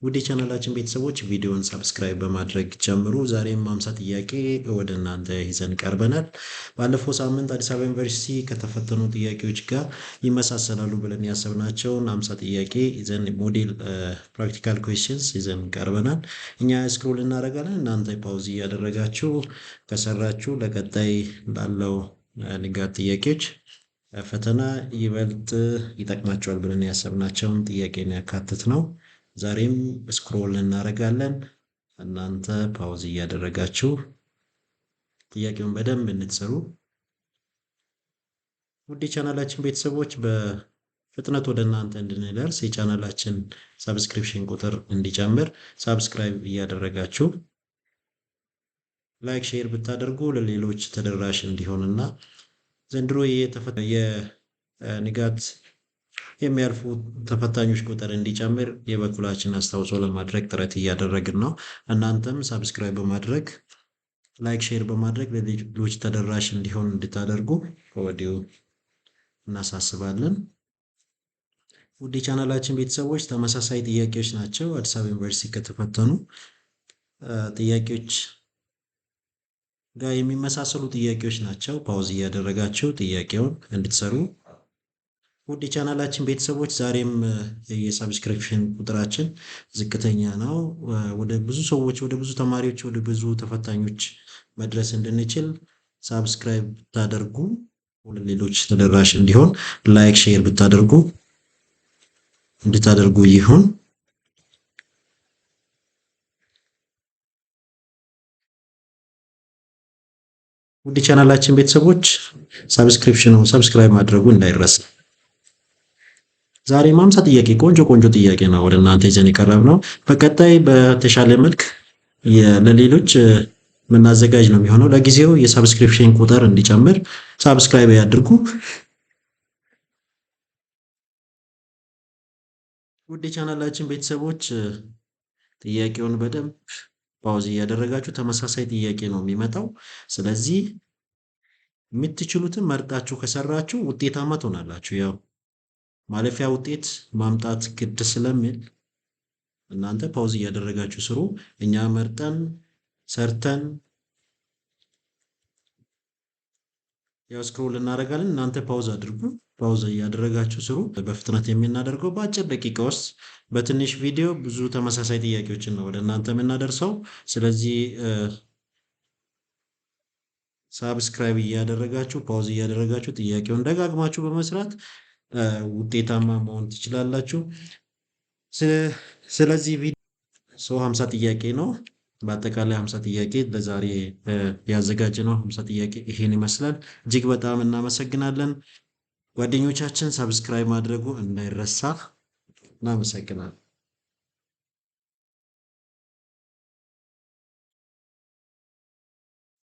ውድ የቻናላችን ቤተሰቦች ቪዲዮን ሰብስክራይብ በማድረግ ጀምሩ። ዛሬም 50 ጥያቄ ወደ እናንተ ይዘን ቀርበናል። ባለፈው ሳምንት አዲስ አበባ ዩኒቨርሲቲ ከተፈተኑ ጥያቄዎች ጋር ይመሳሰላሉ ብለን ያሰብናቸውን 50 ጥያቄ ይዘን ሞዴል ፕራክቲካል ኩዌስችንስ ይዘን ቀርበናል። እኛ ስክሮል እናደርጋለን፣ እናንተ ፓውዝ እያደረጋችሁ ከሰራችሁ ለቀጣይ ላለው ንጋት ጥያቄዎች ፈተና ይበልጥ ይጠቅማቸዋል ብለን ያሰብናቸውን ጥያቄን ያካትት ነው። ዛሬም ስክሮል እናደርጋለን። እናንተ ፓውዝ እያደረጋችሁ ጥያቄውን በደንብ እንድትሰሩ። ውድ የቻናላችን ቤተሰቦች በፍጥነት ወደ እናንተ እንድንደርስ የቻናላችን ሰብስክሪፕሽን ቁጥር እንዲጨምር ሰብስክራይብ እያደረጋችሁ ላይክ ሼር ብታደርጉ ለሌሎች ተደራሽ እንዲሆንና ዘንድሮ የንጋት የሚያልፉ ተፈታኞች ቁጥር እንዲጨምር የበኩላችን አስተዋጽኦ ለማድረግ ጥረት እያደረግን ነው። እናንተም ሰብስክራይብ በማድረግ ላይክ ሼር በማድረግ ለሌሎች ተደራሽ እንዲሆን እንድታደርጉ ከወዲሁ እናሳስባለን። ውድ የቻናላችን ቤተሰቦች ተመሳሳይ ጥያቄዎች ናቸው። አዲስ አበባ ዩኒቨርሲቲ ከተፈተኑ ጥያቄዎች ጋር የሚመሳሰሉ ጥያቄዎች ናቸው። ፓውዝ እያደረጋችሁ ጥያቄውን እንድትሰሩ። ውድ የቻናላችን ቤተሰቦች ዛሬም የሰብስክሪፕሽን ቁጥራችን ዝቅተኛ ነው። ወደ ብዙ ሰዎች፣ ወደ ብዙ ተማሪዎች፣ ወደ ብዙ ተፈታኞች መድረስ እንድንችል ሰብስክራይብ ብታደርጉ ሌሎች ተደራሽ እንዲሆን ላይክ ሼር እንድታደርጉ ይሁን። ውድ ቻናላችን ቤተሰቦች ሰብስክራይብ ማድረጉ እንዳይረሳ። ዛሬ 50 ጥያቄ ቆንጆ ጥያቄ ነው ወደ እናንተ ይዘን የቀረብነው። በቀጣይ በተሻለ መልክ ለሌሎች የምናዘጋጅ ነው የሚሆነው። ለጊዜው የሰብስክሪፕሽን ቁጥር እንዲጨምር ሰብስክራይብ ያድርጉ። ውድ የቻናላችን ቤተሰቦች ጥያቄውን በደንብ ፓውዝ እያደረጋችሁ ተመሳሳይ ጥያቄ ነው የሚመጣው። ስለዚህ የምትችሉትን መርጣችሁ ከሰራችሁ ውጤታማ ትሆናላችሁ። ያው ማለፊያ ውጤት ማምጣት ግድ ስለሚል እናንተ ፓውዝ እያደረጋችሁ ስሩ። እኛ መርጠን ሰርተን ያው ስክሮል እናደርጋለን። እናንተ ፓውዝ አድርጉ። ፓውዝ እያደረጋችሁ ስሩ። በፍጥነት የምናደርገው በአጭር ደቂቃ ውስጥ በትንሽ ቪዲዮ ብዙ ተመሳሳይ ጥያቄዎችን ነው ወደ እናንተ የምናደርሰው። ስለዚህ ሳብስክራይብ እያደረጋችሁ ፓውዝ እያደረጋችሁ ጥያቄውን ደጋግማችሁ በመስራት ውጤታማ መሆን ትችላላችሁ። ስለዚህ ቪዲዮ 50 ጥያቄ ነው። በአጠቃላይ 50 ጥያቄ ለዛሬ ያዘጋጀነው 50 ጥያቄ ይሄን ይመስላል። እጅግ በጣም እናመሰግናለን። ጓደኞቻችን ሰብስክራይብ ማድረጉ እንዳይረሳ። እናመሰግናለን።